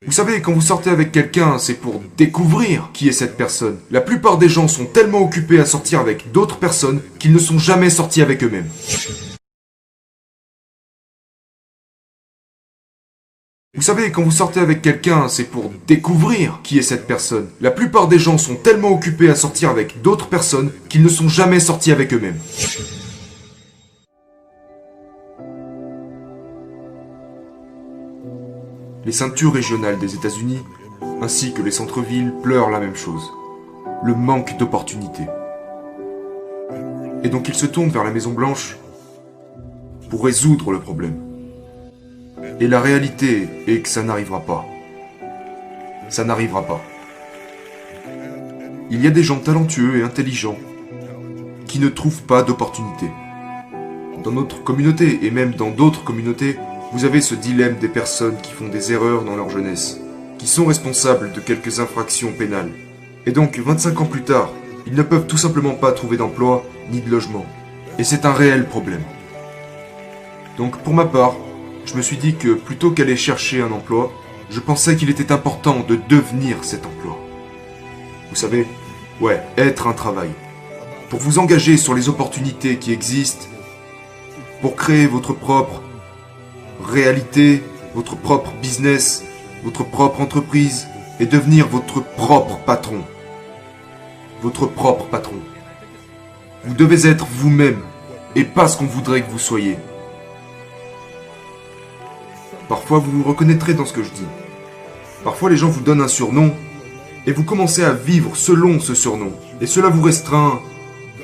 Vous savez, quand vous sortez avec quelqu'un, c'est pour découvrir qui est cette personne. La plupart des gens sont tellement occupés à sortir avec d'autres personnes qu'ils ne sont jamais sortis avec eux-mêmes. Vous savez, quand vous sortez avec quelqu'un, c'est pour découvrir qui est cette personne. La plupart des gens sont tellement occupés à sortir avec d'autres personnes qu'ils ne sont jamais sortis avec eux-mêmes. Les ceintures régionales des États-Unis, ainsi que les centres-villes, pleurent la même chose. Le manque d'opportunités. Et donc ils se tournent vers la Maison-Blanche pour résoudre le problème. Et la réalité est que ça n'arrivera pas. Ça n'arrivera pas. Il y a des gens talentueux et intelligents qui ne trouvent pas d'opportunités. Dans notre communauté, et même dans d'autres communautés, vous avez ce dilemme des personnes qui font des erreurs dans leur jeunesse, qui sont responsables de quelques infractions pénales. Et donc, 25 ans plus tard, ils ne peuvent tout simplement pas trouver d'emploi ni de logement. Et c'est un réel problème. Donc, pour ma part, je me suis dit que plutôt qu'aller chercher un emploi, je pensais qu'il était important de devenir cet emploi. Vous savez, ouais, être un travail. Pour vous engager sur les opportunités qui existent, pour créer votre propre réalité, votre propre business, votre propre entreprise, et devenir votre propre patron. Votre propre patron. Vous devez être vous-même, et pas ce qu'on voudrait que vous soyez. Parfois vous vous reconnaîtrez dans ce que je dis. Parfois les gens vous donnent un surnom, et vous commencez à vivre selon ce surnom. Et cela vous restreint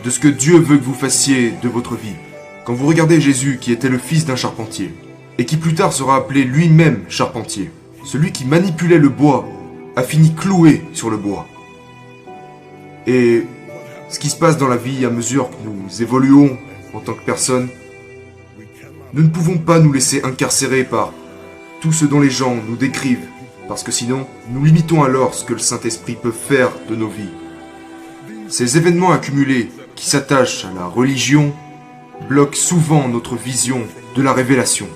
de ce que Dieu veut que vous fassiez de votre vie. Quand vous regardez Jésus qui était le fils d'un charpentier, et qui plus tard sera appelé lui-même charpentier, celui qui manipulait le bois a fini cloué sur le bois. Et ce qui se passe dans la vie à mesure que nous évoluons en tant que personne, nous ne pouvons pas nous laisser incarcérer par tout ce dont les gens nous décrivent, parce que sinon, nous limitons alors ce que le Saint-Esprit peut faire de nos vies. Ces événements accumulés qui s'attachent à la religion bloquent souvent notre vision de la révélation.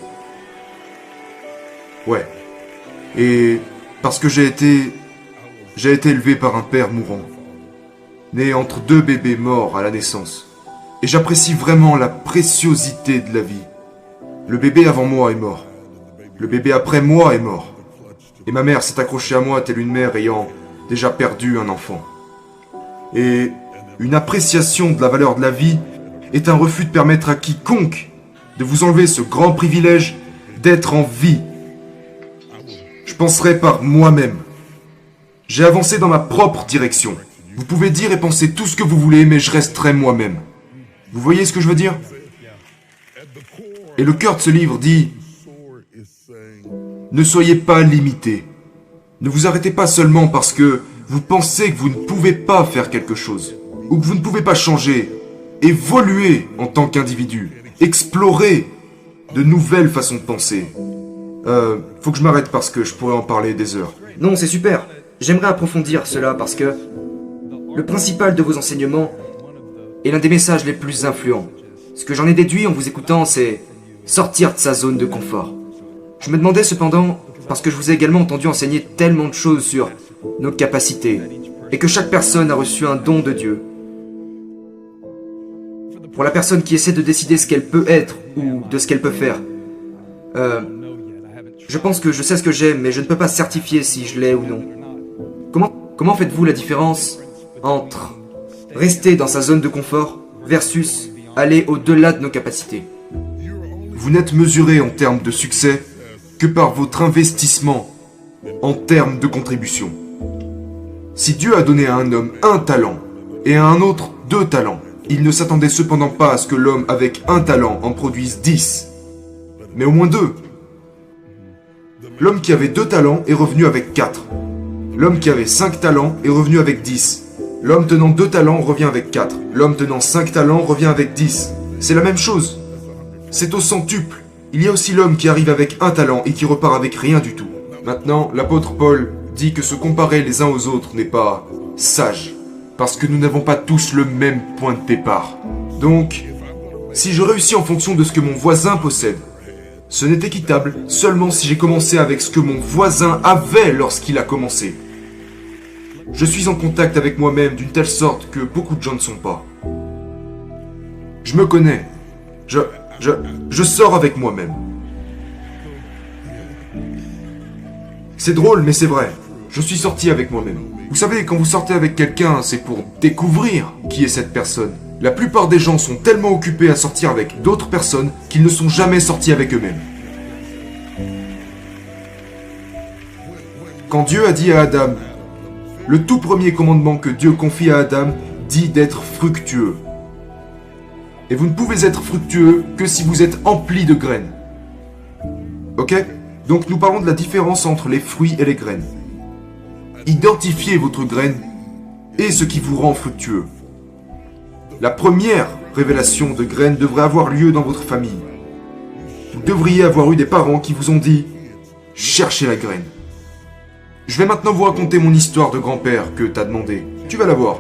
Ouais. Et parce que j'ai été élevé par un père mourant, né entre deux bébés morts à la naissance. Et j'apprécie vraiment la préciosité de la vie. Le bébé avant moi est mort. Le bébé après moi est mort. Et ma mère s'est accrochée à moi telle une mère ayant déjà perdu un enfant. Et une appréciation de la valeur de la vie est un refus de permettre à quiconque de vous enlever ce grand privilège d'être en vie. Je penserai par moi-même. J'ai avancé dans ma propre direction. Vous pouvez dire et penser tout ce que vous voulez, mais je resterai moi-même. Vous voyez ce que je veux dire? Et le cœur de ce livre dit: ne soyez pas limités. Ne vous arrêtez pas seulement parce que vous pensez que vous ne pouvez pas faire quelque chose, ou que vous ne pouvez pas changer. Évoluer en tant qu'individu. Explorer de nouvelles façons de penser. Faut que je m'arrête parce que je pourrais en parler des heures. Non, c'est super. J'aimerais approfondir cela parce que le principal de vos enseignements est l'un des messages les plus influents. Ce que j'en ai déduit en vous écoutant, c'est sortir de sa zone de confort. Je me demandais cependant, parce que je vous ai également entendu enseigner tellement de choses sur nos capacités, et que chaque personne a reçu un don de Dieu. Pour la personne qui essaie de décider ce qu'elle peut être ou de ce qu'elle peut faire, je pense que je sais ce que j'aime, mais je ne peux pas certifier si je l'ai ou non. Comment faites-vous la différence entre rester dans sa zone de confort versus aller au-delà de nos capacités? Vous n'êtes mesuré en termes de succès que par votre investissement en termes de contribution. Si Dieu a donné à un homme un talent et à un autre 2 talents, il ne s'attendait cependant pas à ce que l'homme avec un talent en produise 10, mais au moins 2. L'homme qui avait 2 talents est revenu avec 4. L'homme qui avait 5 talents est revenu avec 10. L'homme tenant 2 talents revient avec 4. L'homme tenant 5 talents revient avec 10. C'est la même chose. C'est au centuple. Il y a aussi l'homme qui arrive avec un talent et qui repart avec rien du tout. Maintenant, l'apôtre Paul dit que se comparer les uns aux autres n'est pas sage, parce que nous n'avons pas tous le même point de départ. Donc, si je réussis en fonction de ce que mon voisin possède, Ce n'est équitable seulement si j'ai commencé avec ce que mon voisin avait lorsqu'il a commencé. Je suis en contact avec moi-même d'une telle sorte que beaucoup de gens ne sont pas. Je me connais. Je sors avec moi-même. C'est drôle, mais c'est vrai. Je suis sorti avec moi-même. Vous savez, quand vous sortez avec quelqu'un, c'est pour découvrir qui est cette personne. La plupart des gens sont tellement occupés à sortir avec d'autres personnes qu'ils ne sont jamais sortis avec eux-mêmes. Quand Dieu a dit à Adam, le tout premier commandement que Dieu confie à Adam dit d'être fructueux. Et vous ne pouvez être fructueux que si vous êtes empli de graines. Ok? Donc nous parlons de la différence entre les fruits et les graines. Identifiez votre graine et ce qui vous rend fructueux. La première révélation de graines devrait avoir lieu dans votre famille. Vous devriez avoir eu des parents qui vous ont dit « Cherchez la graine ». Je vais maintenant vous raconter mon histoire de grand-père que t'as demandé. Tu vas la voir.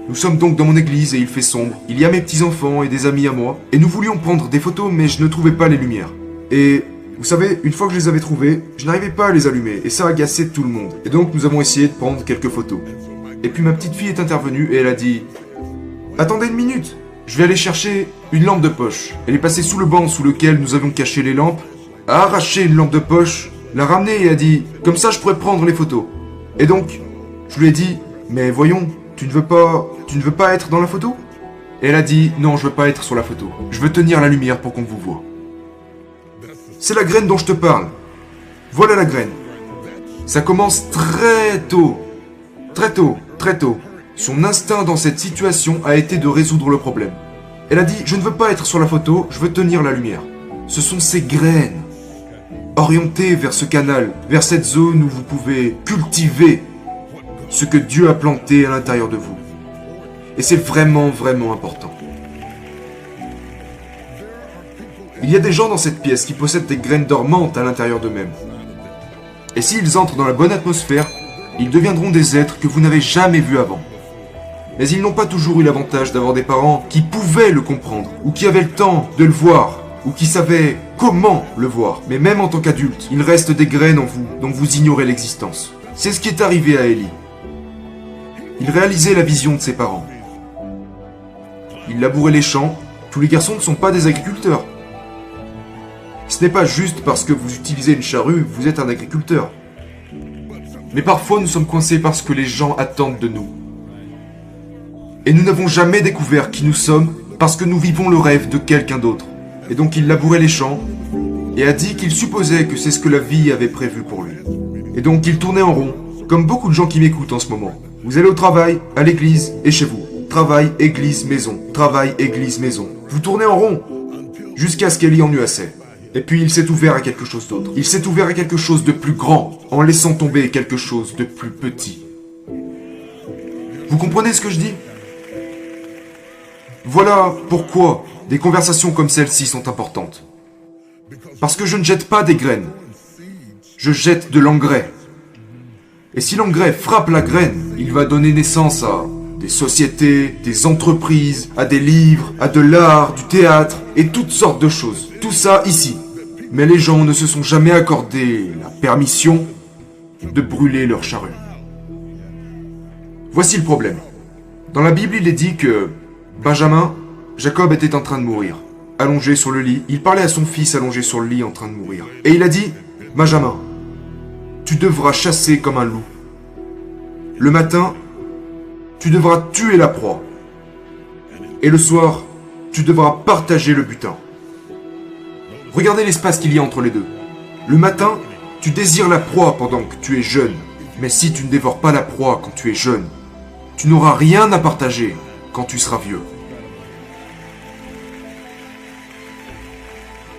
Nous sommes donc dans mon église et il fait sombre. Il y a mes petits-enfants et des amis à moi. Et nous voulions prendre des photos mais je ne trouvais pas les lumières. Et vous savez, une fois que je les avais trouvées, je n'arrivais pas à les allumer et ça agaçait tout le monde. Et donc nous avons essayé de prendre quelques photos. Et puis ma petite fille est intervenue et elle a dit « Attendez une minute, je vais aller chercher une lampe de poche. » Elle est passée sous le banc sous lequel nous avions caché les lampes, a arraché une lampe de poche, l'a ramenée et a dit « Comme ça je pourrais prendre les photos. » Et donc, je lui ai dit « Mais voyons, tu ne veux pas être dans la photo ?» Et elle a dit « Non, je veux pas être sur la photo. Je veux tenir la lumière pour qu'on vous voie. » C'est la graine dont je te parle. Voilà la graine. Ça commence très tôt. Très tôt, très tôt. Son instinct dans cette situation a été de résoudre le problème. Elle a dit « Je ne veux pas être sur la photo, je veux tenir la lumière. » Ce sont ces graines. Orientées vers ce canal, vers cette zone où vous pouvez cultiver ce que Dieu a planté à l'intérieur de vous. Et c'est vraiment, vraiment important. Il y a des gens dans cette pièce qui possèdent des graines dormantes à l'intérieur d'eux-mêmes. Et s'ils entrent dans la bonne atmosphère, ils deviendront des êtres que vous n'avez jamais vus avant. Mais ils n'ont pas toujours eu l'avantage d'avoir des parents qui pouvaient le comprendre, ou qui avaient le temps de le voir, ou qui savaient comment le voir. Mais même en tant qu'adulte, il reste des graines en vous dont vous ignorez l'existence. C'est ce qui est arrivé à Élie. Il réalisait la vision de ses parents. Il labourait les champs. Tous les garçons ne sont pas des agriculteurs. Ce n'est pas juste parce que vous utilisez une charrue, vous êtes un agriculteur. Mais parfois nous sommes coincés parce que les gens attendent de nous. Et nous n'avons jamais découvert qui nous sommes parce que nous vivons le rêve de quelqu'un d'autre. Et donc il labourait les champs et a dit qu'il supposait que c'est ce que la vie avait prévu pour lui. Et donc il tournait en rond, comme beaucoup de gens qui m'écoutent en ce moment. Vous allez au travail, à l'église et chez vous. Travail, église, maison. Travail, église, maison. Vous tournez en rond jusqu'à ce qu'Élie en eut assez. Et puis il s'est ouvert à quelque chose d'autre. Il s'est ouvert à quelque chose de plus grand en laissant tomber quelque chose de plus petit. Vous comprenez ce que je dis ? Voilà pourquoi des conversations comme celle-ci sont importantes. Parce que je ne jette pas des graines. Je jette de l'engrais. Et si l'engrais frappe la graine, il va donner naissance à des sociétés, des entreprises, à des livres, à de l'art, du théâtre et toutes sortes de choses. Tout ça ici. Mais les gens ne se sont jamais accordé la permission de brûler leur charrue. Voici le problème. Dans la Bible, il est dit que Benjamin, Jacob était en train de mourir. Allongé sur le lit, il parlait à son fils allongé sur le lit en train de mourir. Et il a dit, Benjamin, tu devras chasser comme un loup. Le matin, tu devras tuer la proie. Et le soir, tu devras partager le butin. Regardez l'espace qu'il y a entre les deux. Le matin, tu désires la proie pendant que tu es jeune. Mais si tu ne dévores pas la proie quand tu es jeune, tu n'auras rien à partager quand tu seras vieux.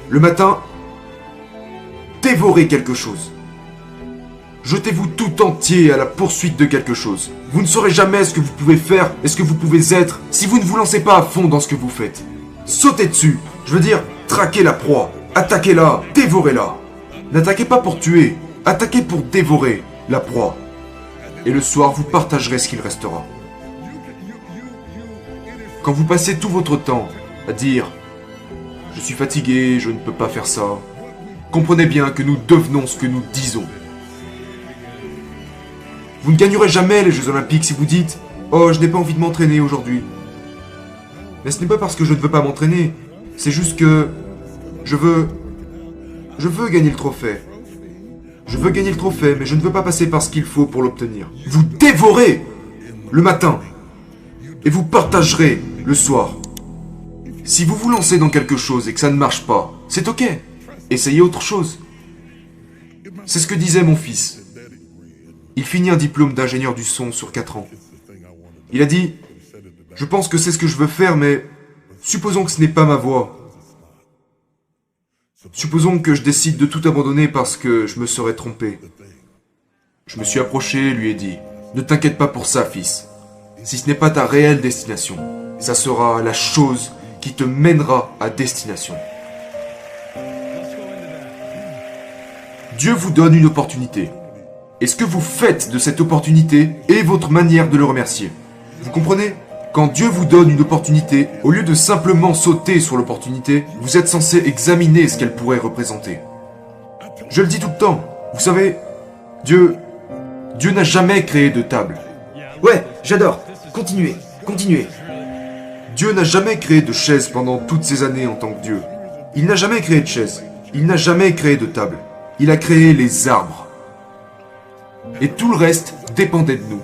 Le matin, dévorez quelque chose. Jetez-vous tout entier à la poursuite de quelque chose. Vous ne saurez jamais ce que vous pouvez faire et ce que vous pouvez être si vous ne vous lancez pas à fond dans ce que vous faites. Sautez dessus. Je veux dire, traquez la proie. Attaquez-la. Dévorez-la. N'attaquez pas pour tuer. Attaquez pour dévorer la proie. Et le soir, vous partagerez ce qu'il restera. Quand vous passez tout votre temps à dire « Je suis fatigué, je ne peux pas faire ça », comprenez bien que nous devenons ce que nous disons. Vous ne gagnerez jamais les Jeux Olympiques si vous dites « Oh, je n'ai pas envie de m'entraîner aujourd'hui. » Mais ce n'est pas parce que je ne veux pas m'entraîner, c'est juste que je veux gagner le trophée. Je veux gagner le trophée, mais je ne veux pas passer par ce qu'il faut pour l'obtenir. Vous dévorez le matin et vous partagerez le soir. Si vous vous lancez dans quelque chose et que ça ne marche pas, c'est ok. Essayez autre chose. C'est ce que disait mon fils. Il finit un diplôme d'ingénieur du son sur 4 ans. Il a dit « Je pense que c'est ce que je veux faire, mais supposons que ce n'est pas ma voie. Supposons que je décide de tout abandonner parce que je me serais trompé. » Je me suis approché et lui ai dit « Ne t'inquiète pas pour ça, fils. Si ce n'est pas ta réelle destination, ça sera la chose qui te mènera à destination. » Dieu vous donne une opportunité. Et ce que vous faites de cette opportunité est votre manière de le remercier. Vous comprenez ? Quand Dieu vous donne une opportunité, au lieu de simplement sauter sur l'opportunité, vous êtes censé examiner ce qu'elle pourrait représenter. Je le dis tout le temps. Vous savez, Dieu n'a jamais créé de table. Ouais, j'adore. Continuez, continuez. Dieu n'a jamais créé de chaise pendant toutes ces années en tant que Dieu. Il n'a jamais créé de chaise. Il n'a jamais créé de table. Il a créé les arbres. Et tout le reste dépendait de nous.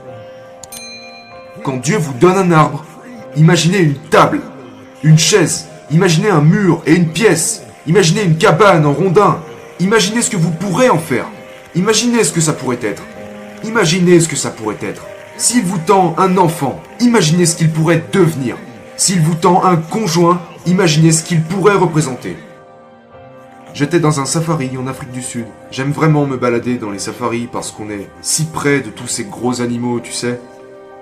Quand Dieu vous donne un arbre, imaginez une table, une chaise, imaginez un mur et une pièce, imaginez une cabane en rondin, imaginez ce que vous pourrez en faire, imaginez ce que ça pourrait être, imaginez ce que ça pourrait être. S'il vous tend un enfant, imaginez ce qu'il pourrait devenir. S'il vous tend un conjoint, imaginez ce qu'il pourrait représenter. J'étais dans un safari en Afrique du Sud. J'aime vraiment me balader dans les safaris parce qu'on est si près de tous ces gros animaux, tu sais.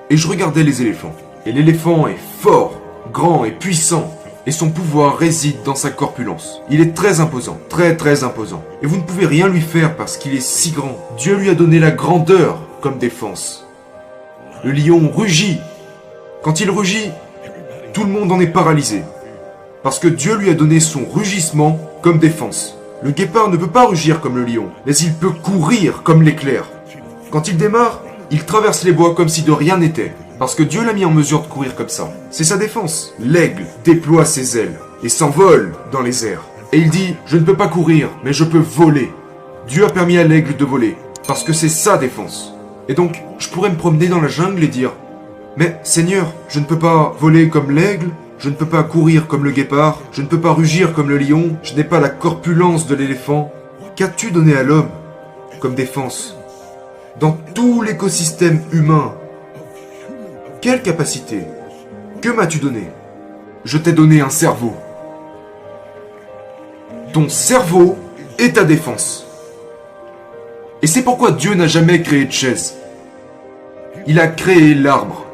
Et je regardais les éléphants. Et l'éléphant est fort, grand et puissant. Et son pouvoir réside dans sa corpulence. Il est très imposant, très très imposant. Et vous ne pouvez rien lui faire parce qu'il est si grand. Dieu lui a donné la grandeur comme défense. Le lion rugit. Quand il rugit, tout le monde en est paralysé. Parce que Dieu lui a donné son rugissement comme défense. Le guépard ne peut pas rugir comme le lion, mais il peut courir comme l'éclair. Quand il démarre, il traverse les bois comme si de rien n'était, parce que Dieu l'a mis en mesure de courir comme ça. C'est sa défense. L'aigle déploie ses ailes et s'envole dans les airs. Et il dit, je ne peux pas courir, mais je peux voler. Dieu a permis à l'aigle de voler, parce que c'est sa défense. Et donc, je pourrais me promener dans la jungle et dire, mais Seigneur, je ne peux pas voler comme l'aigle, je ne peux pas courir comme le guépard, je ne peux pas rugir comme le lion, je n'ai pas la corpulence de l'éléphant. Qu'as-tu donné à l'homme comme défense? Dans tout l'écosystème humain, quelle capacité? Que m'as-tu donné? Je t'ai donné un cerveau. Ton cerveau est ta défense. Et c'est pourquoi Dieu n'a jamais créé de chaise. Il a créé l'arbre.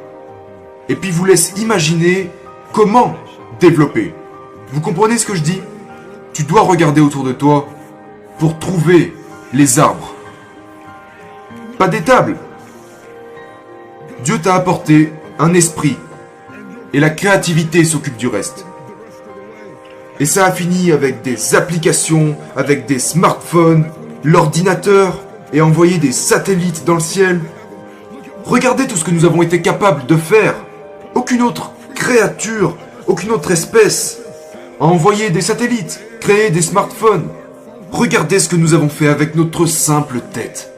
Et puis vous laisse imaginer comment développer. Vous comprenez ce que je dis? Tu dois regarder autour de toi pour trouver les arbres. Pas des tables. Dieu t'a apporté un esprit. Et la créativité s'occupe du reste. Et ça a fini avec des applications, avec des smartphones, l'ordinateur, et envoyer des satellites dans le ciel. Regardez tout ce que nous avons été capables de faire. Aucune autre créature, aucune autre espèce a envoyé des satellites, créé des smartphones. Regardez ce que nous avons fait avec notre simple tête.